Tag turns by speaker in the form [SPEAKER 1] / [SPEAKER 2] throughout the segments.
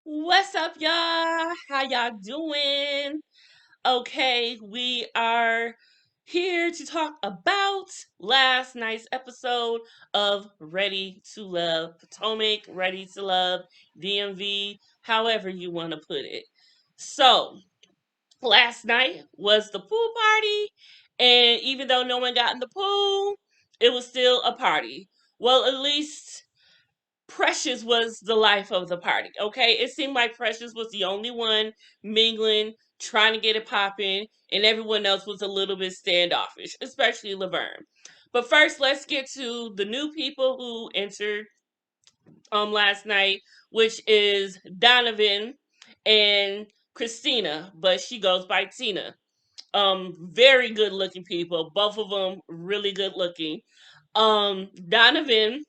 [SPEAKER 1] What's up, y'all? How y'all doing? Okay, we are here to talk about last night's episode of Ready to Love Potomac, Ready to Love DMV, however you want to put it. So, last night was the pool party, and even though no one got in the pool, it was still a party. Well, at least Precious was the life of the party, okay? It seemed like Precious was the only one mingling, trying to get it popping, and everyone else was a little bit standoffish, especially Laverne. But first, let's get to the new people who entered last night, which is Donovan and Christina, but she goes by Tina. Very good looking people, both of them really good looking. Donovan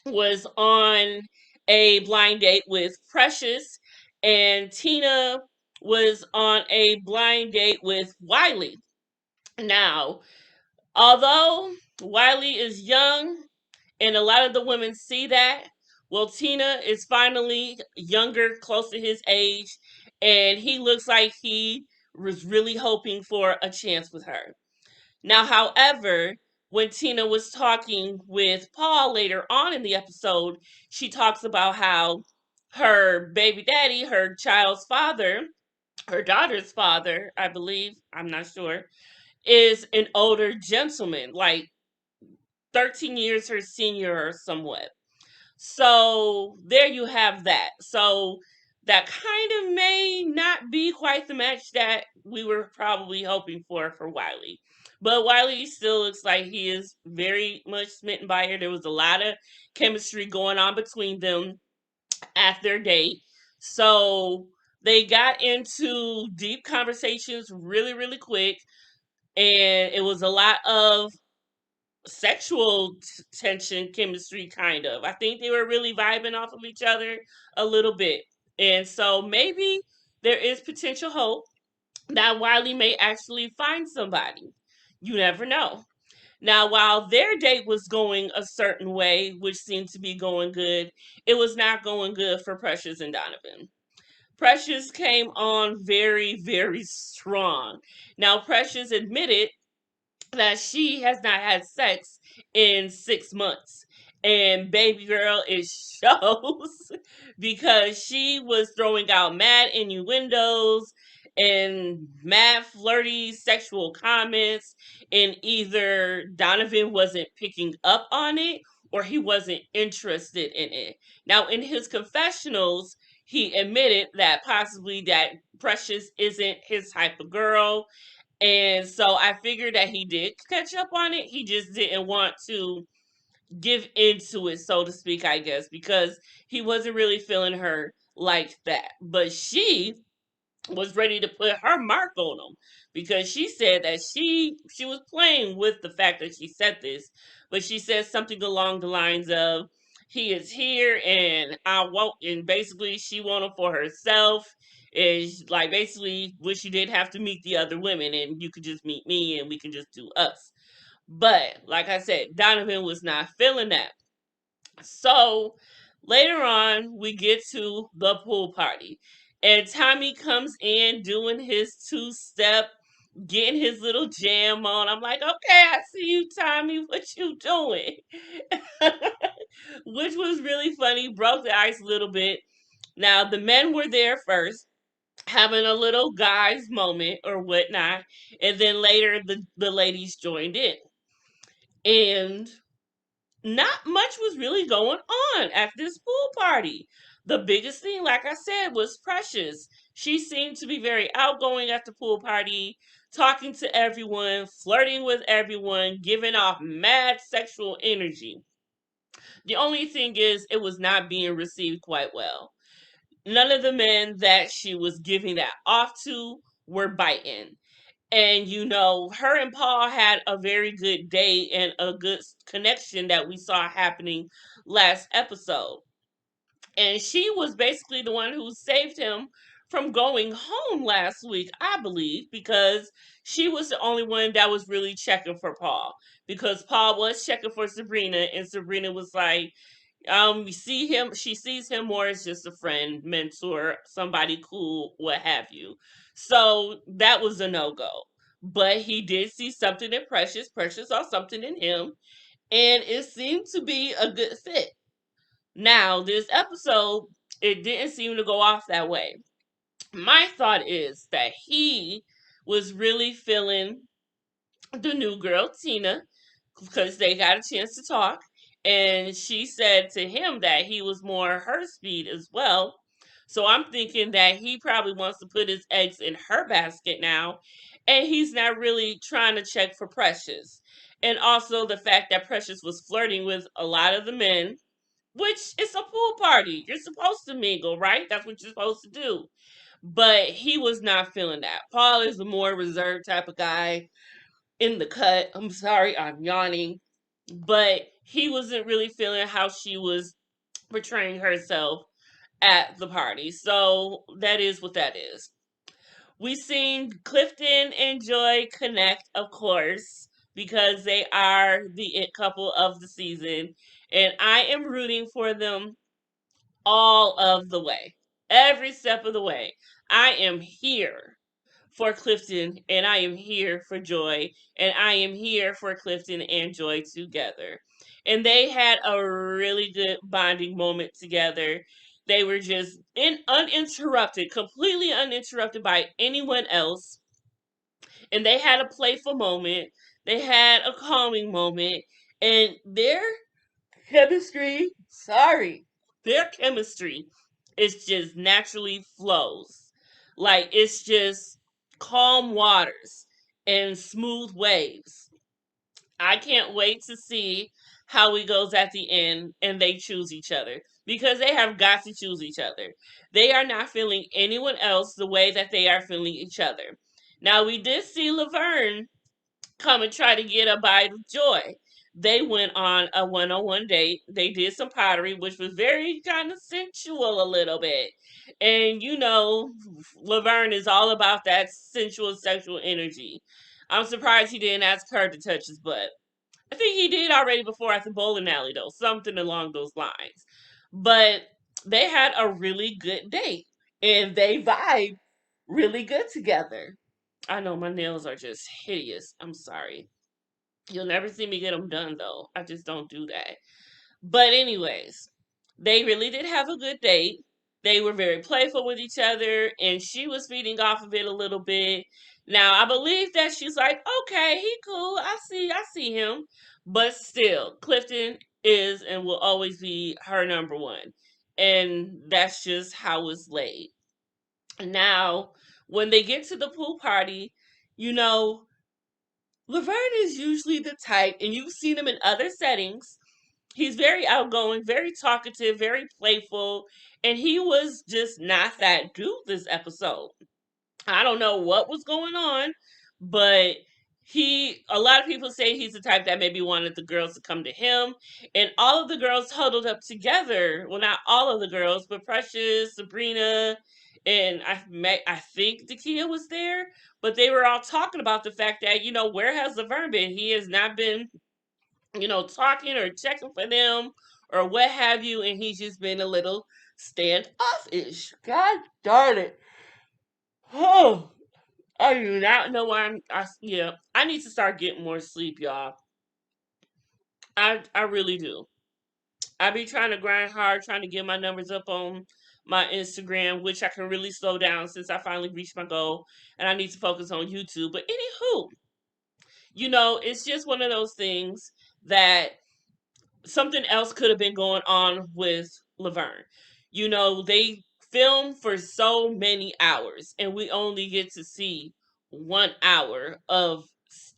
[SPEAKER 1] was on a blind date with Precious, and Tina was on a blind date with Wiley. Now, although Wiley is young, and a lot of the women see that, well, Tina is finally younger, close to his age, and he looks like he was really hoping for a chance with her. Now, however, when Tina was talking with Paul later on in the episode, she talks about how her baby daddy, her child's father, her daughter's father, I believe, I'm not sure, is an older gentleman, like 13 years her senior or somewhat. So there you have that. So that kind of may not be quite the match that we were probably hoping for Wiley. But Wiley still looks like he is very much smitten by her. There was a lot of chemistry going on between them at their date. So they got into deep conversations really, really quick. And it was a lot of sexual tension, chemistry, kind of. I think they were really vibing off of each other a little bit. And so maybe there is potential hope that Wiley may actually find somebody. You never know. Now, while their date was going a certain way, which seemed to be going good, it was not going good for Precious and Donovan. Precious came on very, very strong. Now, Precious admitted that she has not had sex in 6 months. And baby girl, it shows because she was throwing out mad innuendos and mad flirty sexual comments, and either Donovan wasn't picking up on it or he wasn't interested in it. Now, in his confessionals, he admitted that possibly that Precious isn't his type of girl, and so I figured that he did catch up on it. He just didn't want to give into it, so to speak, I guess, because he wasn't really feeling her like that. But she was ready to put her mark on him because she said that she was playing with the fact that she said this, but she said something along the lines of he is here and I won't, and basically she wanted him for herself, is like basically wish you didn't have to meet the other women and you could just meet me and we can just do us. But like I said, Donovan was not feeling that. So later on, we get to the pool party, and Tommy comes in doing his two-step, getting his little jam on. I'm like, okay, I see you, Tommy. What you doing? Which was really funny, broke the ice a little bit. Now the men were there first, having a little guys moment or whatnot, and then later the ladies joined in. And not much was really going on at this pool party. The biggest thing, like I said, was Precious. She seemed to be very outgoing at the pool party, talking to everyone, flirting with everyone, giving off mad sexual energy. The only thing is, it was not being received quite well. None of the men that she was giving that off to were biting. And her and Paul had a very good day and a good connection that we saw happening last episode. And she was basically the one who saved him from going home last week, I believe, because she was the only one that was really checking for Paul. Because Paul was checking for Sabrina, and Sabrina was like, you see him, she sees him more as just a friend, mentor, somebody cool, what have you. So that was a no-go. But he did see something in Precious. Precious saw something in him, and it seemed to be a good fit. Now, this episode, it didn't seem to go off that way. My thought is that he was really feeling the new girl, Tina, because they got a chance to talk. And she said to him that he was more her speed as well. So I'm thinking that he probably wants to put his eggs in her basket now. And he's not really trying to check for Precious. And also the fact that Precious was flirting with a lot of the men, which is a pool party. You're supposed to mingle, right? That's what you're supposed to do. But he was not feeling that. Paul is a more reserved type of guy in the cut. I'm sorry, I'm yawning. But he wasn't really feeling how she was portraying herself at the party. So that is what that is. We seen Clifton and Joy connect, of course, because they are the it couple of the season. And I am rooting for them all of the way. Every step of the way. I am here for Clifton and I am here for Joy and I am here for Clifton and Joy together. And they had a really good bonding moment together. They were just uninterrupted, completely uninterrupted by anyone else. And they had a playful moment. They had a calming moment. And their chemistry is just naturally flows. Like it's just calm waters and smooth waves. I can't wait to see how it goes at the end and they choose each other because they have got to choose each other. They are not feeling anyone else the way that they are feeling each other. Now we did see Laverne come and try to get a bite of Joy. They went on a one-on-one date. They did some pottery, which was very kind of sensual a little bit. And you know, Laverne is all about that sensual sexual energy. I'm surprised he didn't ask her to touch his butt. I think he did already before at the bowling alley though, something along those lines. But they had a really good date and they vibe really good together. I know my nails are just hideous. I'm sorry. You'll never see me get them done though. I just don't do that. But anyways, they really did have a good date. They were very playful with each other and she was feeding off of it a little bit. Now, I believe that she's like, "Okay, he cool. I see him." But still, Clifton is and will always be her number one. And that's just how it's laid. Now, when they get to the pool party, you know, Laverne is usually the type, and you've seen him in other settings. He's very outgoing, very talkative, very playful, and he was just not that dude this episode. I don't know what was going on, but a lot of people say he's the type that maybe wanted the girls to come to him, and all of the girls huddled up together. Well, not all of the girls, but Precious, Sabrina, and I think Dakia was there, but they were all talking about the fact that, where has Laverne been? He has not been, talking or checking for them or what have you, and he's just been a little standoffish. God darn it. Oh, I do not know why yeah, I need to start getting more sleep, y'all. I really do. I be trying to grind hard, trying to get my numbers up on my Instagram, which I can really slow down since I finally reached my goal and I need to focus on YouTube. But anywho, it's just one of those things that something else could have been going on with Laverne. They film for so many hours, and we only get to see 1 hour of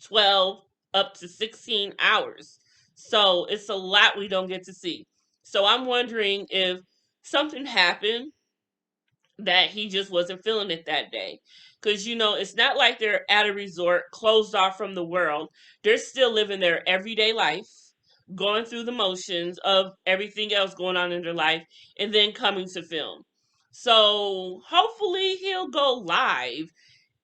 [SPEAKER 1] 12 up to 16 hours. So it's a lot we don't get to see. So I'm wondering if something happened that he just wasn't feeling it that day. Because, it's not like they're at a resort closed off from the world. They're still living their everyday life, going through the motions of everything else going on in their life, and then coming to film. So hopefully he'll go live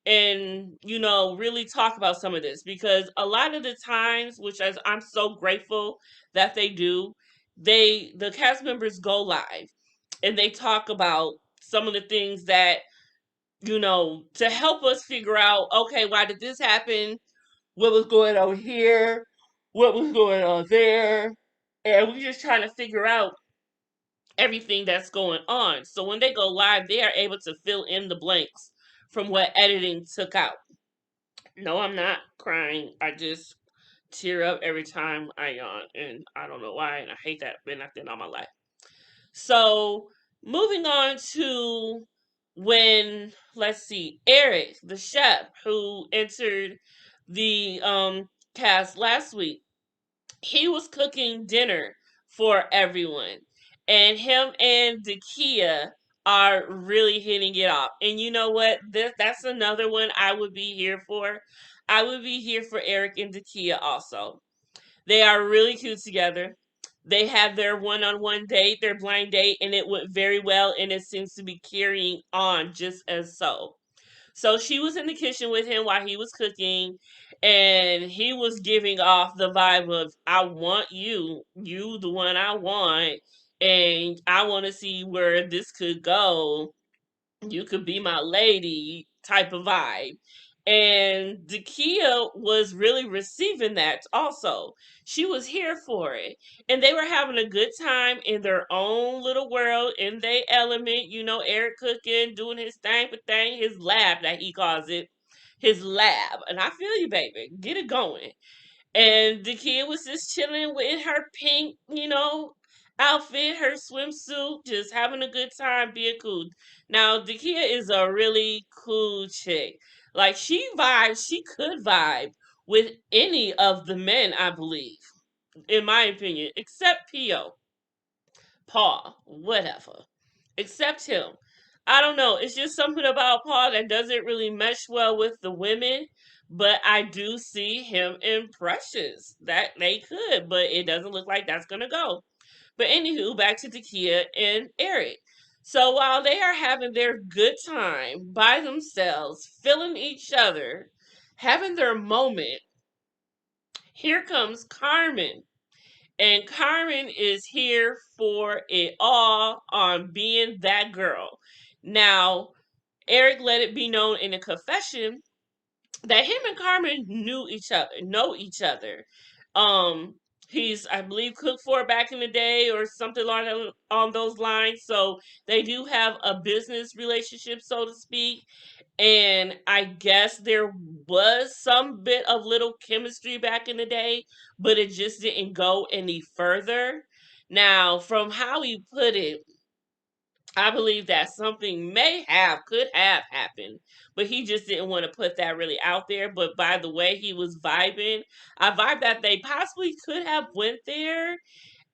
[SPEAKER 1] and really talk about some of this, because a lot of the times, which I'm so grateful that they do, the cast members go live and they talk about some of the things that to help us figure out, okay, why did this happen, what was going on here, what was going on there, and we're just trying to figure out everything that's going on. So when they go live, they are able to fill in the blanks from what editing took out. No, I'm not crying. I just tear up every time I yawn, and I don't know why, and I hate that. Been like that all my life. So moving on to when, let's see, Eric, the chef who entered the cast last week, he was cooking dinner for everyone, and him and Dakia are really hitting it off. And you know what? That's another one I would be here for. I would be here for Eric and Dakia also. They are really cute together. They had their one-on-one date, their blind date, and it went very well, and it seems to be carrying on just as so. So she was in the kitchen with him while he was cooking, and he was giving off the vibe of, I want you, you the one I want, and I want to see where this could go. You could be my lady type of vibe. And Dakia was really receiving that also. She was here for it. And they were having a good time in their own little world, in their element. Eric cooking, doing his thing, his lab that he calls it. His lab. And I feel you, baby. Get it going. And the kid was just chilling in her pink, outfit, her swimsuit, just having a good time, being cool. Now, Dakia is a really cool chick. Like, she could vibe with any of the men, I believe, in my opinion, except Pio, Paul, whatever. Except him. I don't know. It's just something about Paul that doesn't really mesh well with the women. But I do see him in Precious. That they could, but it doesn't look like that's gonna go. But anywho, back to Takia and Eric. So while they are having their good time by themselves, feeling each other, having their moment, here comes Carmen. And Carmen is here for it all on being that girl. Now, Eric let it be known in a confession that him and Carmen know each other. Um, he's, I believe, cooked for her back in the day or something on those lines. So they do have a business relationship, so to speak. And I guess there was some bit of little chemistry back in the day, but it just didn't go any further. Now, from how he put it, I believe that something could have happened, but he just didn't want to put that really out there. But by the way he was vibing, I vibe that they possibly could have went there,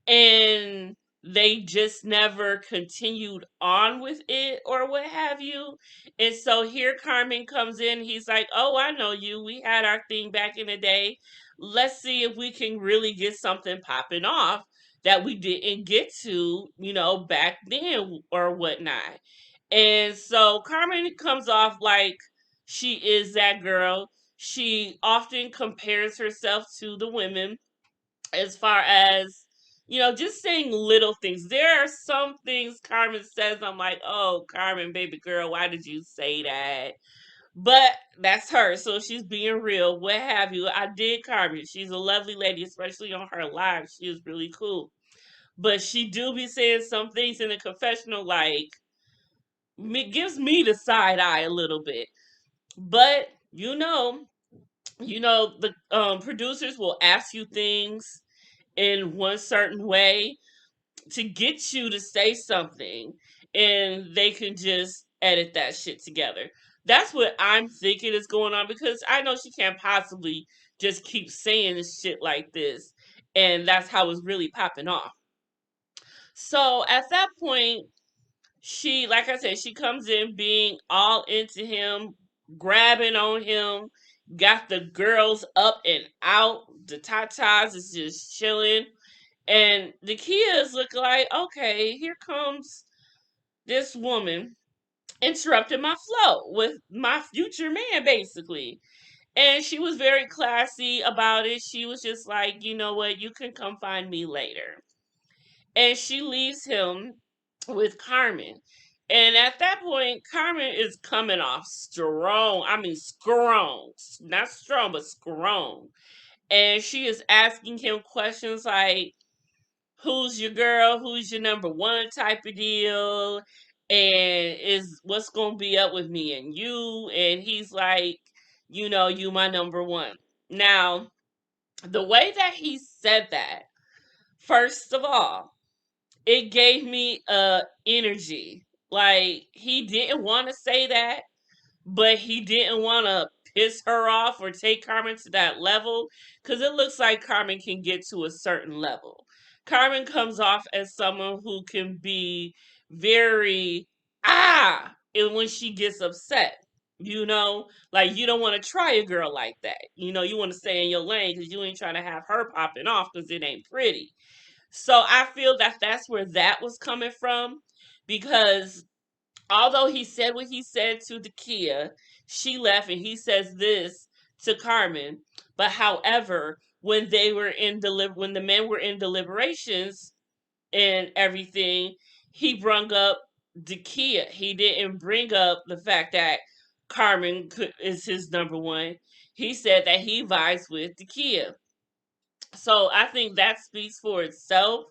[SPEAKER 1] and they just never continued on with it or what have you. And so here Carmen comes in. He's like, "Oh, I know you. We had our thing back in the day. Let's see if we can really get something popping off that we didn't get to, back then or whatnot." And so Carmen comes off like she is that girl. She often compares herself to the women as far as just saying little things. There are some things Carmen says, I'm like, oh, Carmen, baby girl, why did you say that? But that's her, so she's being real, what have you. I did Carmen. She's a lovely lady, especially on her live. She is really cool. But she do be saying some things in the confessional, like, gives me the side eye a little bit. But the producers will ask you things in one certain way to get you to say something, and they can just edit that shit together. That's what I'm thinking is going on, because I know she can't possibly just keep saying shit like this, and that's how it's really popping off. So at that point, she, like I said, she comes in being all into him, grabbing on him, got the girls up and out. The tatas is just chilling. And the kids look like, okay, here comes this woman interrupted my flow with my future man, basically. And she was very classy about it. She was just like, you know what, you can come find me later. And she leaves him with Carmen. And at that point, Carmen is coming off strong. I mean, strong. Not strong, but strong. And she is asking him questions like, who's your girl, who's your number one type of deal, and is what's gonna be up with me and you. And he's like, you my number one. Now, the way that he said that, first of all, it gave me energy. Like, he didn't want to say that, but he didn't want to piss her off or take Carmen to that level, because it looks like Carmen can get to a certain level. Carmen comes off as someone who can be very and when she gets upset. Like, you don't want to try a girl like that. You want to stay in your lane because you ain't trying to have her popping off because it ain't pretty. So I feel that that's where that was coming from, because although he said what he said to the Kia, she left and he says this to Carmen. But however, when they were when the men were in deliberations and everything, he brung up the Kia. He didn't bring up the fact that is his number one. He said that he vibes with the Kia. So I think that speaks for itself.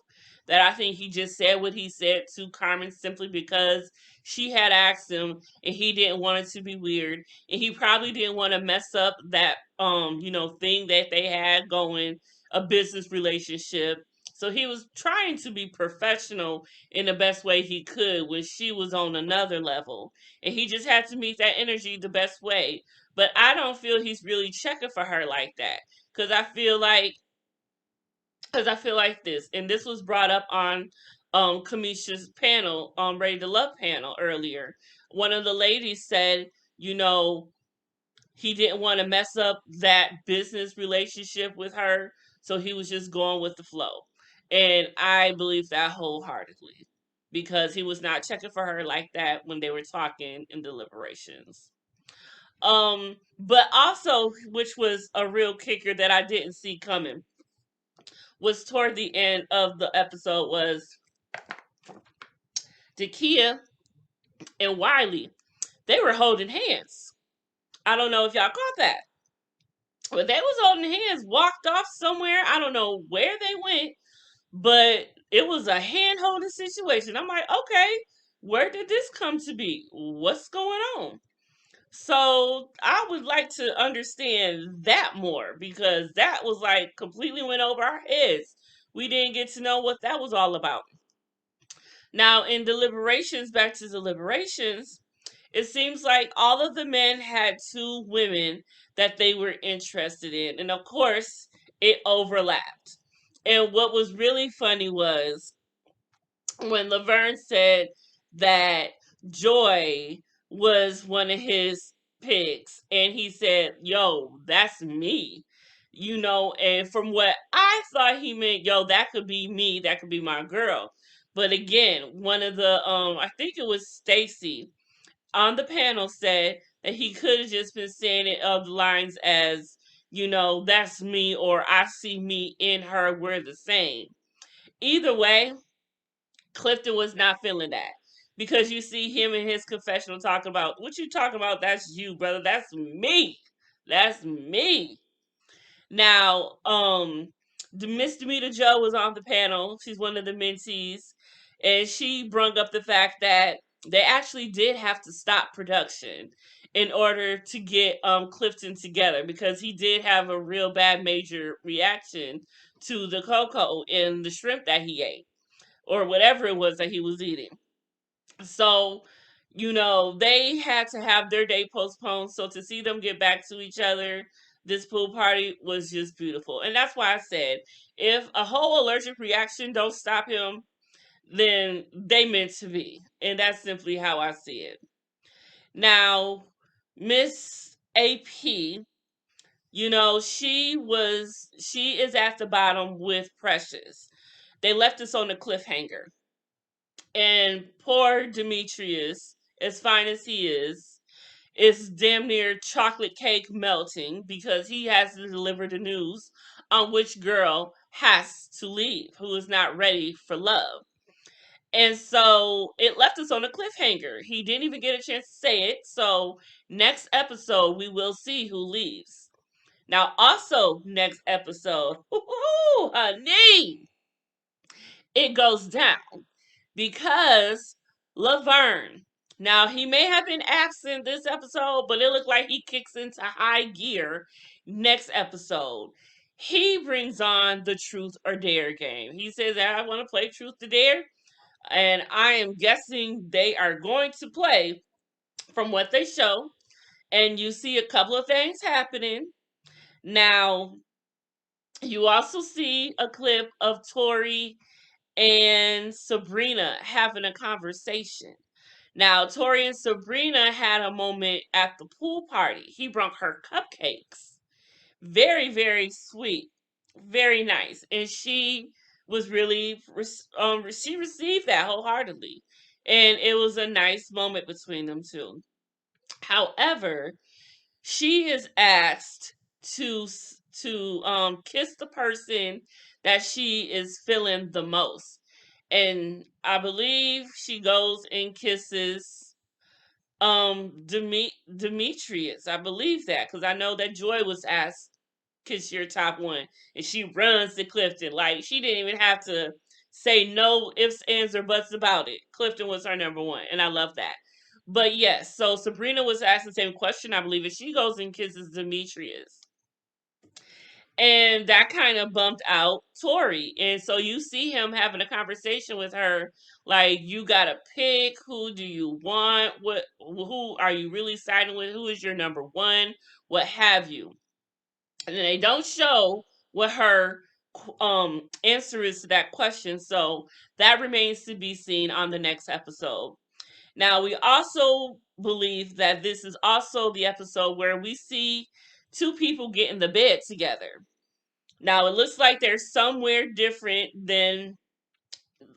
[SPEAKER 1] That I think he just said what he said to Carmen simply because she had asked him and he didn't want it to be weird. And he probably didn't want to mess up that thing that they had going, a business relationship. So he was trying to be professional in the best way he could when she was on another level. And he just had to meet that energy the best way. But I don't feel he's really checking for her like that. Because I feel like this, and this was brought up on Kamisha's panel, Ready to Love panel earlier. One of the ladies said, you know, he didn't want to mess up that business relationship with her, so he was just going with the flow. And I believe that wholeheartedly, because he was not checking for her like that when they were talking in deliberations. But also, which was a real kicker that I didn't see coming, was toward the end of the episode, was Dakia and Wiley. They were holding hands. I don't know if y'all caught that. But they was holding hands, walked off somewhere. I don't know where they went, but it was a hand holding situation. I'm like, okay, where did this come to be? What's going on? So I would like to understand that more, because that was like completely went over our heads. We didn't get to know what that was all about. Now, in deliberations, back to deliberations, it seems like all of the men had two women that they were interested in. And of course, it overlapped. And what was really funny was when Laverne said that Joy was one of his picks, and he said, yo, that's me. And from what I thought he meant, yo, that could be me, that could be my girl. But again, one of the I think it was Stacy on the panel said that he could have just been saying it of the lines as, that's me, or I see me in her, we're the same. Either way, Clifton was not feeling that, because you see him in his confessional talking about, what you talking about? That's you, brother. That's me. That's me. Now, the Miss Demeter Joe was on the panel. She's one of the mentees, and she brung up the fact that they actually did have to stop production in order to get Clifton together, because he did have a real bad major reaction to the cocoa and the shrimp that he ate, or whatever it was that he was eating. So, they had to have their day postponed. So to see them get back to each other, this pool party was just beautiful. And that's why I said, if a whole allergic reaction don't stop him, then they meant to be. And that's simply how I see it. Now, Miss AP, she is at the bottom with Precious. They left us on a cliffhanger. And poor Demetrius, as fine as he is damn near chocolate cake melting because he has to deliver the news on which girl has to leave, who is not ready for love. And so it left us on a cliffhanger. He didn't even get a chance to say it. So next episode, we will see who leaves. Now, also next episode, honey, it goes down because Laverne. Now he may have been absent this episode, but it looked like he kicks into high gear next episode. He brings on the truth or dare game. He says that I want to play truth or dare, and I am guessing they are going to play from what they show. And you see a couple of things happening. Now, you also see a clip of Tori and Sabrina having a conversation. Now, Tori and Sabrina had a moment at the pool party. He brought her cupcakes. Very, very sweet. Very nice. And she was really, she received that wholeheartedly. And it was a nice moment between them two. However, she is asked to kiss the person that she is feeling the most, and I believe she goes and kisses Demetrius. I believe that because I know that Joy was asked kiss your top one, and she runs to Clifton like she didn't even have to say no ifs, ands, or buts about it. Clifton was her number one, and I love that. But yes, so Sabrina was asked the same question, I believe, and she goes and kisses Demetrius. And that kind of bumped out Tori. And so you see him having a conversation with her, like, you gotta pick, who do you want, who are you really siding with, who is your number one, what have you. And they don't show what her answer is to that question. So that remains to be seen on the next episode. Now, we also believe that this is also the episode where we see two people get in the bed together. Now, it looks like they're somewhere different than,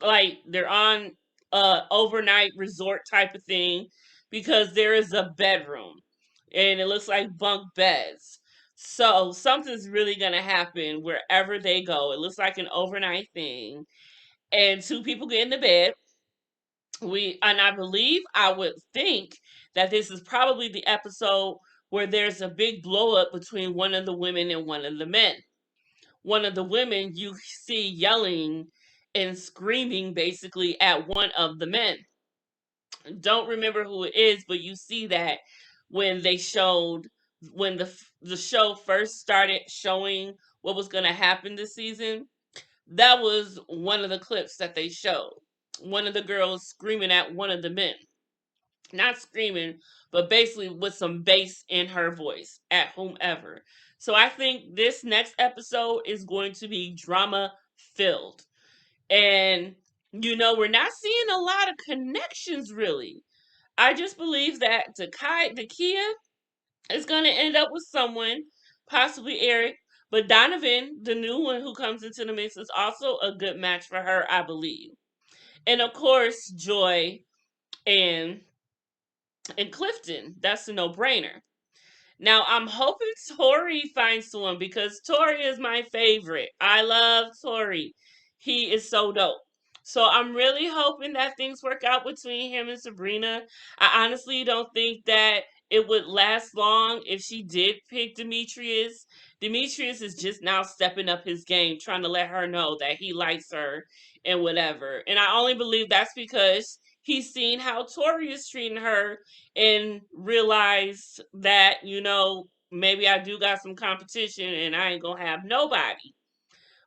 [SPEAKER 1] like, they're on a overnight resort type of thing, because there is a bedroom and it looks like bunk beds. So something's really gonna happen wherever they go. It looks like an overnight thing, and two people get in the bed. I believe, I would think that this is probably the episode where there's a big blow up between one of the women and one of the men. One of the women you see yelling and screaming basically at one of the men. Don't remember who it is, but you see that when they showed, when the show first started showing what was going to happen this season. That was one of the clips that they showed. One of the girls screaming at one of the men. Not screaming, but basically with some bass in her voice at whomever. So I think this next episode is going to be drama filled. And we're not seeing a lot of connections really. I just believe that Takia is going to end up with someone, possibly Eric, but Donovan, the new one who comes into the mix, is also a good match for her, I believe. And of course, Joy and Clifton. That's a no-brainer. Now, I'm hoping Tori finds someone because Tori is my favorite. I love Tori. He is so dope. So I'm really hoping that things work out between him and Sabrina. I honestly don't think that it would last long if she did pick Demetrius. Demetrius is just now stepping up his game, trying to let her know that he likes her and whatever. And I only believe that's because he's seen how Tori is treating her and realized that, maybe I do got some competition and I ain't gonna have nobody.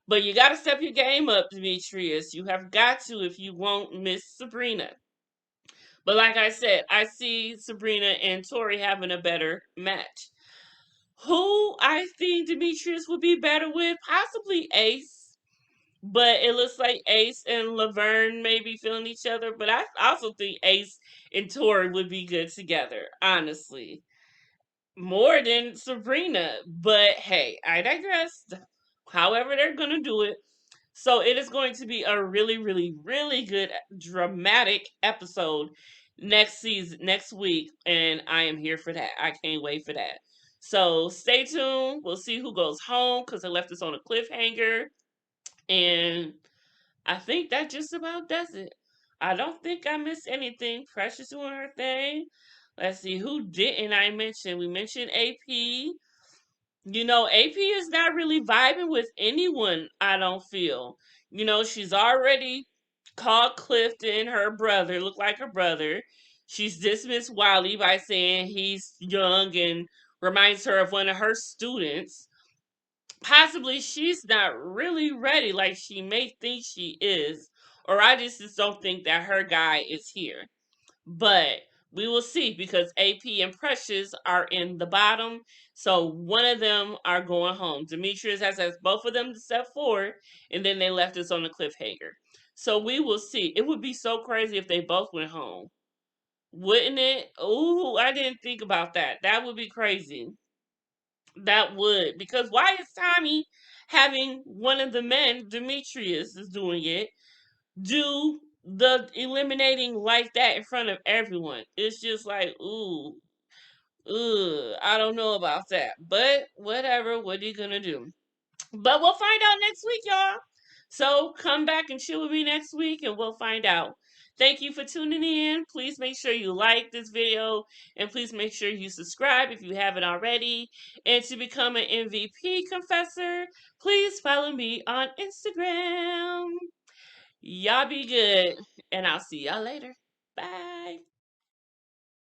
[SPEAKER 1] But you gotta step your game up, Demetrius. You have got to if you won't miss Sabrina. But like I said, I see Sabrina and Tori having a better match. Who I think Demetrius would be better with? Possibly Ace. But it looks like Ace and Laverne may be feeling each other. But I also think Ace and Tori would be good together, honestly. More than Sabrina. But hey, I digress. However they're gonna do it. So it is going to be a really, really, really good dramatic episode next week, and I am here for that. I can't wait for that. So stay tuned. We'll see who goes home because I left us on a cliffhanger, and I think that just about does it. I don't think I missed anything. Precious doing her thing. Let's see who didn't I mention. We mentioned AP. AP is not really vibing with anyone, I don't feel. She's already called Clifton her brother, look like her brother. She's dismissed Wiley by saying he's young and reminds her of one of her students. Possibly she's not really ready like she may think she is, or I just don't think that her guy is here. But we will see because AP and Precious are in the bottom. So one of them are going home. Demetrius has asked both of them to step forward, and then they left us on the cliffhanger. So we will see. It would be so crazy if they both went home. Wouldn't it? Ooh, I didn't think about that. That would be crazy. That would. Because why is Tommy having one of the men, Demetrius is doing it, do the eliminating like that in front of everyone? It's just like, ooh, I don't know about that. But whatever, what are you gonna do? But we'll find out next week, y'all. So come back and chill with me next week and we'll find out. Thank you for tuning in. Please make sure you like this video and please make sure you subscribe if you haven't already. And to become an MVP confessor, please follow me on Instagram. Y'all be good, and I'll see y'all later. Bye.